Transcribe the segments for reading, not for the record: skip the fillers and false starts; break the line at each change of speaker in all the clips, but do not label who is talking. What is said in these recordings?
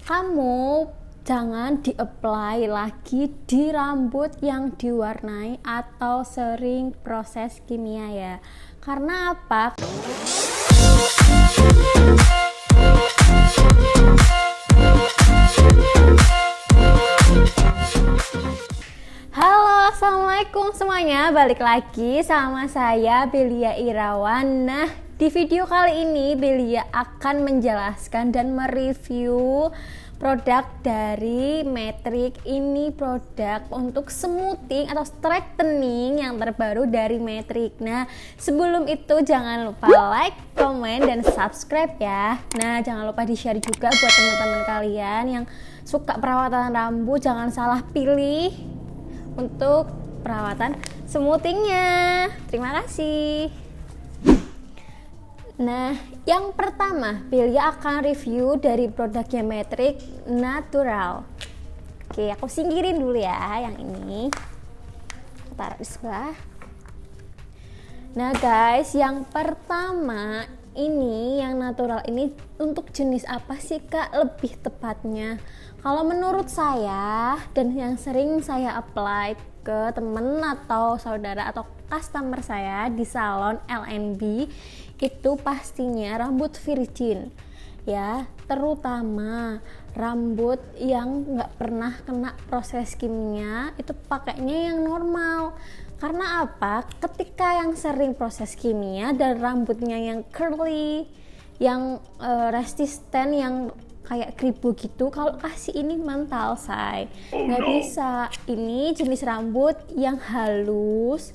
kamu jangan di-apply lagi di rambut yang diwarnai atau sering proses kimia ya. Karena apa? Halo, assalamualaikum semuanya. Balik lagi sama saya Belia Irawan. Nah, di video kali ini Belia akan menjelaskan dan mereview produk dari Matrix. Ini produk untuk smoothing atau straightening yang terbaru dari Matrix. Nah, sebelum itu jangan lupa like, komen, dan subscribe ya. Nah, jangan lupa di-share juga buat teman-teman kalian yang suka perawatan rambut. Jangan salah pilih untuk perawatan smoothingnya. Terima kasih. Nah, yang pertama, Belia akan review dari produknya Matrix Natural. Oke, aku singkirin dulu ya yang ini. Taruh di sebelah. Nah guys, yang pertama ini yang natural ini untuk jenis apa sih Kak lebih tepatnya? Kalau menurut saya dan yang sering saya apply ke temen atau saudara atau customer saya di salon LNB, itu pastinya rambut virgin ya, terutama rambut yang nggak pernah kena proses kimia itu pakainya yang normal. Karena apa? Ketika yang sering proses kimia dan rambutnya yang curly, yang resisten, yang kayak kribo gitu, kalau kasih ini mental say nggak bisa. Ini jenis rambut yang halus,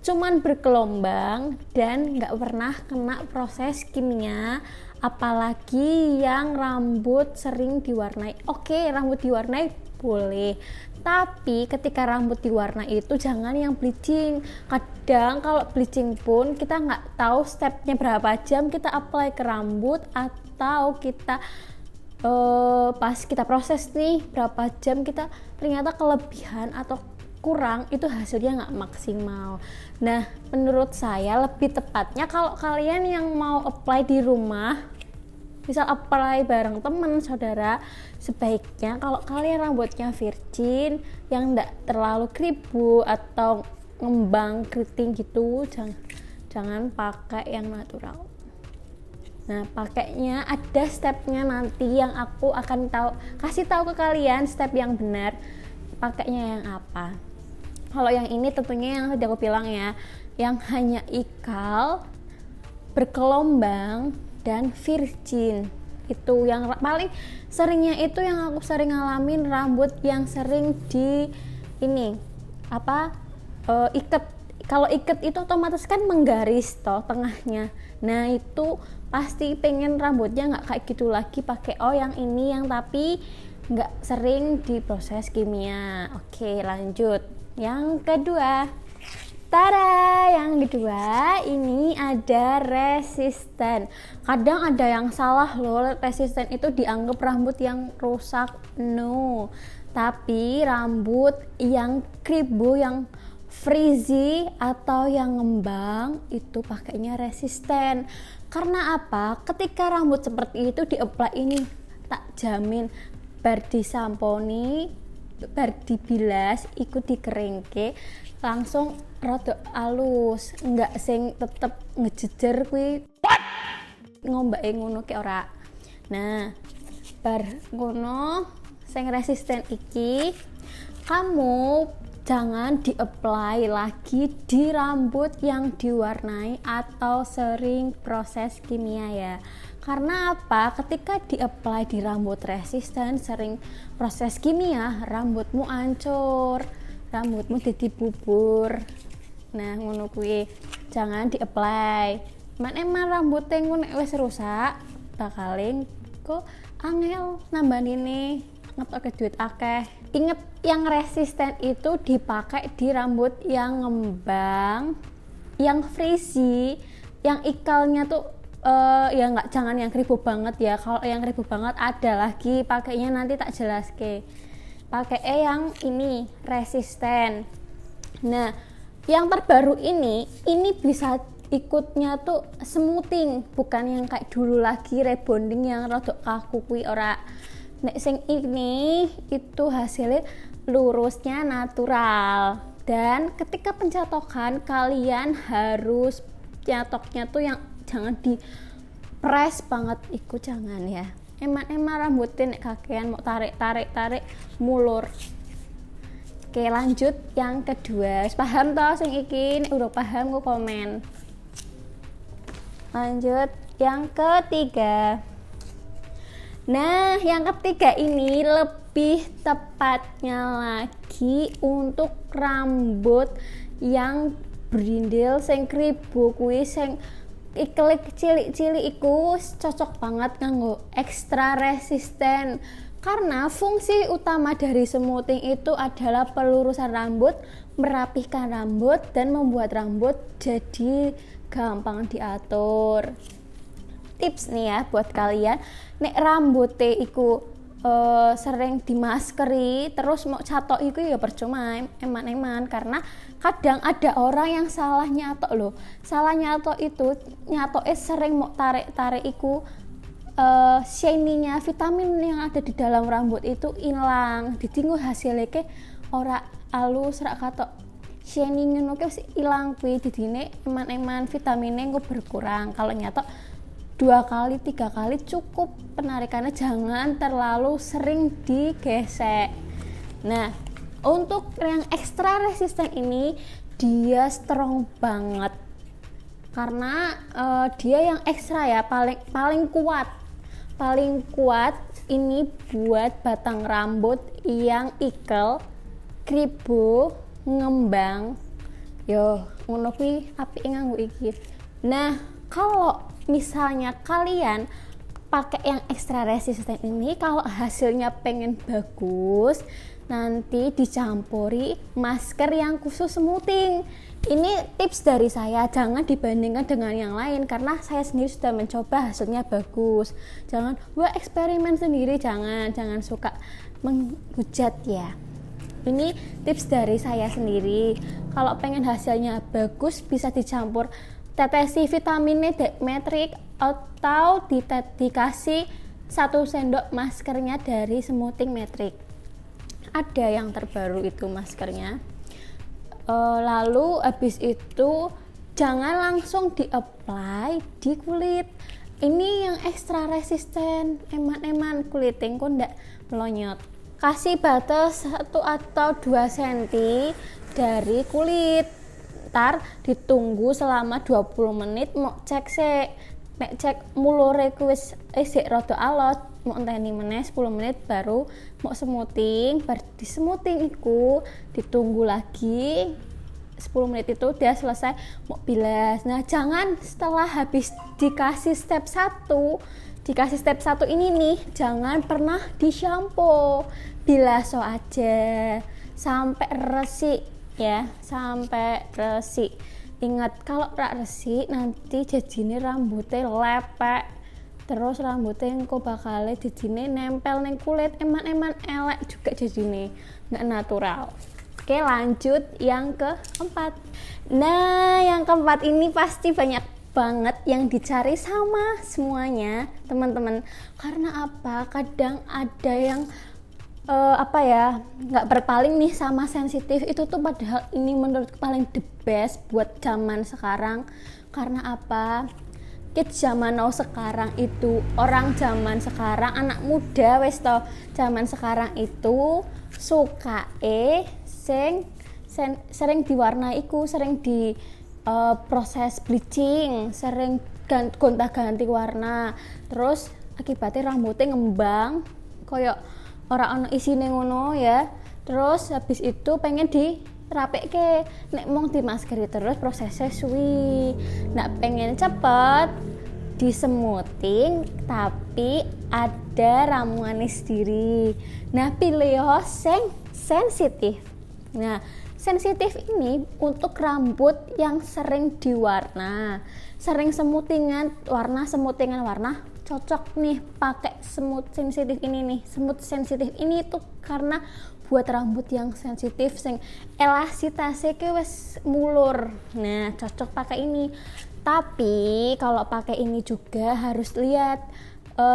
cuman bergelombang dan nggak pernah kena proses kimia. Apalagi yang rambut sering diwarnai. Oke, rambut diwarnai boleh, tapi ketika rambut diwarnai itu jangan yang bleaching. Kadang kalau bleaching pun kita nggak tahu stepnya berapa jam kita apply ke rambut, atau kita pas kita proses nih berapa jam kita ternyata kelebihan atau kurang, itu hasilnya nggak maksimal. Nah, menurut saya lebih tepatnya kalau kalian yang mau apply di rumah, misal apply bareng temen, saudara, sebaiknya kalau kalian rambutnya virgin yang nggak terlalu kribo atau ngembang keriting gitu, jangan pakai yang natural. Nah, pakainya ada stepnya nanti yang aku akan kasih tahu ke kalian step yang benar pakainya yang apa. Kalau yang ini tentunya yang tadi aku bilang ya, yang hanya ikal, bergelombang, dan virgin. Itu yang paling seringnya, itu yang aku sering ngalamin rambut yang sering di ini iket. Kalau iket itu otomatis kan menggaris toh tengahnya. Nah, itu pasti pengen rambutnya nggak kayak gitu lagi, pakai yang ini yang tapi nggak sering diproses kimia. Oke, lanjut. Yang kedua, tada, yang kedua ini ada resisten. Kadang ada yang salah loh, resisten itu dianggap rambut yang rusak. No, tapi rambut yang kribo, yang frizzy atau yang ngembang itu pakainya resisten. Karena apa? Ketika rambut seperti itu di-apply ini, tak jamin bar disamponi, bar dibilas, ikut dikeringke, langsung rada alus, enggak sing tetep ngejejer kuwi ngombake ngono ki ora. Nah, bar ngono sing resisten iki kamu jangan di-apply lagi di rambut yang diwarnai atau sering proses kimia ya. Karena apa? Ketika di-apply di rambut resisten, sering proses kimia, rambutmu hancur, rambutmu jadi bubur. Nah, ngono kuwi. Jangan di-apply. Emang rambutnya ngono wis rusak, bakaling kok angel nambanine, ngetoke duit akeh. Ingat, yang resisten itu dipakai di rambut yang ngembang, yang frizzy, yang ikalnya tuh ya nggak, jangan yang kribo banget ya. Kalau yang kribo banget ada lagi pakainya, nanti tak jelaske. Pakai yang ini resisten. Nah, yang terbaru ini bisa ikutnya tuh smoothing, bukan yang kayak dulu lagi rebonding yang rodok kaku kuwi ora. Nek sing ini itu hasilnya lurusnya natural. Dan ketika pencatokan kalian harus nyatoknya tuh yang jangan di press banget, ikut jangan ya. Eman rambutin nek kakean mau tarik mulur. Oke, lanjut yang kedua. Paham toh sing iki? Nek udah paham gue komen. Lanjut yang ketiga. Nah, yang ketiga ini lebih tepatnya lagi untuk rambut yang brindil sing kribo kuwi sing iklik cilik-cilik iku cocok banget kanggo ekstra resisten. Karena fungsi utama dari smoothing itu adalah pelurusan rambut, merapihkan rambut dan membuat rambut jadi gampang diatur. Tips nih ya buat kalian, nek rambutnya iku sering dimaskeri terus mau catok iku ya percuma eman karena kadang ada orang yang salah nyatok loh. Salah nyatok itu nyatoknya sering mau tarik iku shiny-nya, vitamin yang ada di dalam rambut itu hilang. Ditinggu hasilnya ke ora alus rak katok shiny ngono ke hilang kuwi didine eman vitaminnya engko berkurang. Kalau nyatok 2 kali 3 kali cukup, penarikannya jangan terlalu sering digesek. Nah, untuk yang ekstra resisten ini dia strong banget karena dia yang ekstra ya, paling kuat ini buat batang rambut yang ikel, kribo, ngembang. Yo, ngono kuwi apik nganggo iki. Nah, kalau misalnya kalian pakai yang ekstra resisten ini, kalau hasilnya pengen bagus, nanti dicampuri masker yang khusus smoothing. Ini tips dari saya, jangan dibandingkan dengan yang lain karena saya sendiri sudah mencoba, hasilnya bagus. Jangan eksperimen sendiri, jangan suka menghujat ya. Ini tips dari saya sendiri. Kalau pengen hasilnya bagus bisa dicampur tetesi vitamin Metrik atau dikasih 1 sendok maskernya dari smoothing Metrik. Ada yang terbaru itu maskernya. Lalu habis itu jangan langsung di-apply di kulit. Ini yang ekstra resisten, eman kuliting kok ndak melonyot. Kasih batas 1 atau 2 cm dari kulit. Ntar ditunggu selama 20 menit mau cek sik. Nek cek mulure wis isik rada alot, mau enteni meneh 10 menit baru mau smoothing. Bar di smoothing iku ditunggu lagi 10 menit itu dia selesai mau bilas. Nah, jangan setelah habis dikasih step 1 ini nih, jangan pernah di shampoo. Bilas aja sampai resik ya, sampai resik. Ingat kalau rak resik nanti jadinya rambutnya lepek, terus rambutnya engko bakal jadinya nempel neng kulit, eman elek juga jadinya nggak natural. Oke, lanjut yang keempat. Nah, yang keempat ini pasti banyak banget yang dicari sama semuanya teman-teman. Karena apa? Kadang ada yang nggak berpaling nih sama sensitif itu tuh, padahal ini menurut paling the best buat zaman sekarang. Karena apa? Kids zaman now sekarang itu, orang zaman sekarang, anak muda wes toh zaman sekarang itu suka sering diwarnai iku, sering di proses bleaching, sering gonta-ganti warna, terus akibatnya rambutnya ngembang koyok orang ono isine ngono ya. Terus habis itu pengen dirapekke, nek mong dimaskeri terus prosesnya suwi. Nek pengen cepet di smoothing tapi ada ramuannya sendiri. Nah, pilih sing sensitif. Nah, sensitif ini untuk rambut yang sering diwarna, sering smoothingan warna cocok nih pakai smooth sensitif ini nih. Smooth sensitif ini tuh karena buat rambut yang sensitif sing elastasitasnya ke wes mulur. Nah, cocok pakai ini. Tapi kalau pakai ini juga harus lihat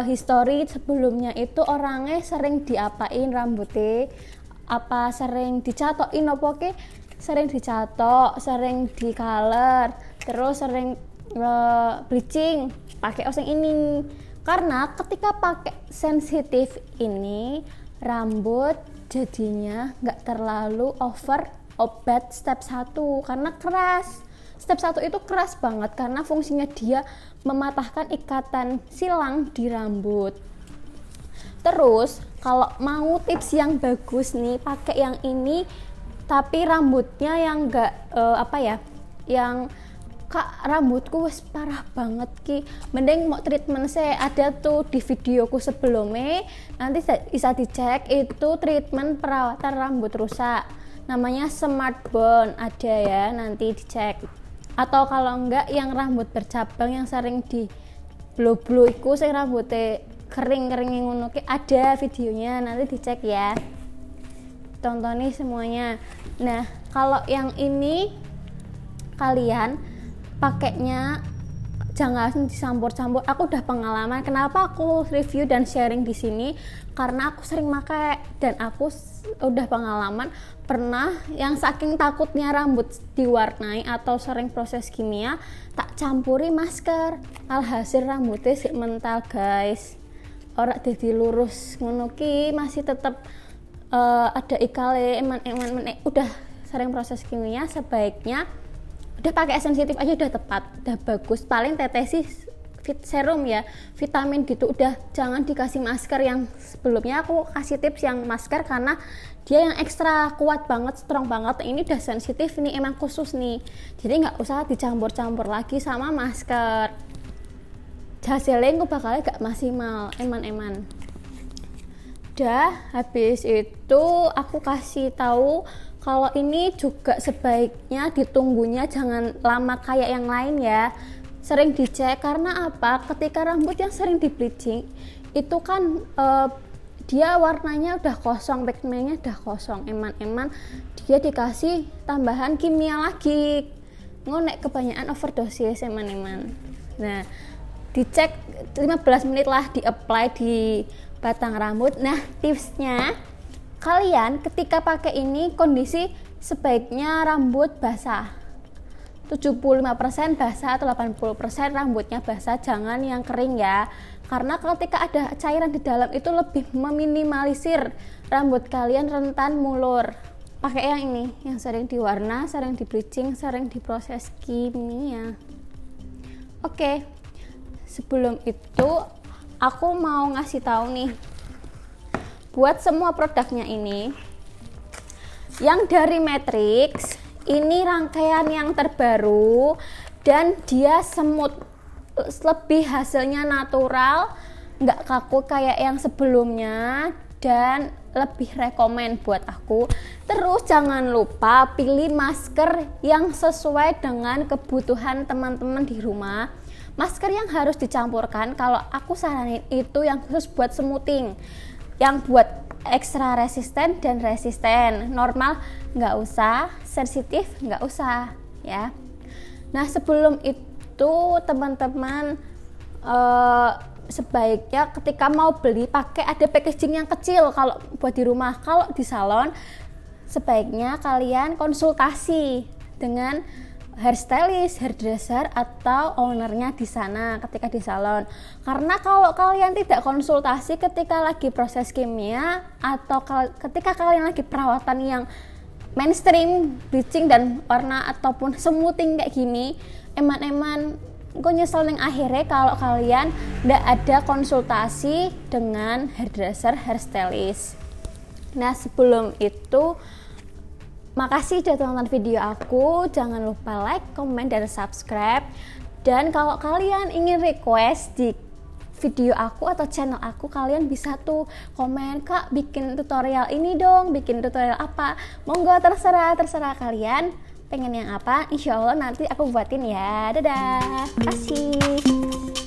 history sebelumnya itu orangnya sering diapain rambutnya, apa sering dicatokin apa ke, sering dicatok, sering di color, terus sering bleaching pakai oseng ini. Karena ketika pakai sensitif ini rambut jadinya nggak terlalu over obat step 1 karena keras. Step 1 itu keras banget karena fungsinya dia mematahkan ikatan silang di rambut. Terus kalau mau tips yang bagus nih, pakai yang ini tapi rambutnya yang enggak yang Kak, rambutku wes parah banget ki, mending mau treatment saya ada tuh di videoku sebelumnya, nanti bisa dicek, itu treatment perawatan rambut rusak namanya Smart Bond, ada ya, nanti dicek. Atau kalau enggak yang rambut bercabang yang sering di blow iku sing rambutnya kering ngono ki, ada videonya, nanti dicek ya, tontonin semuanya. Nah kalau yang ini kalian pakainya jangan dicampur-campur. Aku udah pengalaman. Kenapa aku review dan sharing di sini? Karena aku sering pakai dan aku udah pengalaman pernah yang saking takutnya rambut diwarnai atau sering proses kimia, tak campuri masker. Alhasil rambutnya sik mental guys. Ora dadi lurus ngono ki, masih tetap ada ikale eman udah sering proses kimia. Sebaiknya udah pakai sensitif aja, udah tepat, udah bagus. Paling tetesi serum ya, vitamin gitu, udah jangan dikasih masker. Yang sebelumnya aku kasih tips yang masker karena dia yang ekstra kuat banget, strong banget. Ini udah sensitif, ini emang khusus nih, jadi nggak usah dicampur-campur lagi sama masker. Hasilnya aku bakalnya gak maksimal, eman-eman. Udah habis itu aku kasih tahu kalau ini juga sebaiknya ditunggunya jangan lama kayak yang lain ya, sering dicek. Karena apa? Ketika rambut yang sering di bleaching itu kan dia warnanya udah kosong, pigmennya udah kosong, eman-eman dia dikasih tambahan kimia lagi, ngonek kebanyakan overdosis eman-eman. Nah dicek 15 menit lah, di apply di batang rambut. Nah tipsnya, kalian ketika pakai ini kondisi sebaiknya rambut basah, 75% basah atau 80% rambutnya basah, jangan yang kering ya. Karena ketika ada cairan di dalam itu lebih meminimalisir rambut kalian rentan mulur. Pakai yang ini, yang sering diwarna, sering di bleaching, sering diproses kimia. Oke, sebelum itu aku mau ngasih tahu nih, buat semua produknya ini yang dari Matrix, ini rangkaian yang terbaru dan dia semut, lebih hasilnya natural, nggak kaku kayak yang sebelumnya, dan lebih rekomen buat aku. Terus jangan lupa pilih masker yang sesuai dengan kebutuhan teman-teman di rumah. Masker yang harus dicampurkan, kalau aku saranin itu yang khusus buat smoothing, yang buat ekstra resisten dan resisten. Normal nggak usah, sensitif nggak usah ya. Nah sebelum itu teman-teman sebaiknya ketika mau beli pakai ada packaging yang kecil kalau buat di rumah. Kalau di salon sebaiknya kalian konsultasi dengan hairstylist, hairdresser atau ownernya di sana ketika di salon. Karena kalau kalian tidak konsultasi ketika lagi proses kimia atau ketika kalian lagi perawatan yang mainstream, bleaching dan warna ataupun smoothing kayak gini, eman-eman kok nyesel yang akhirnya kalau kalian tidak ada konsultasi dengan hairdresser, hairstylist. Nah sebelum itu, makasih udah tonton video aku. Jangan lupa like, comment, dan subscribe. Dan kalau kalian ingin request di video aku atau channel aku, kalian bisa tuh komen, Kak bikin tutorial ini dong, bikin tutorial apa. Monggo, terserah kalian pengen yang apa, insya Allah nanti aku buatin ya. Dadah, kasih.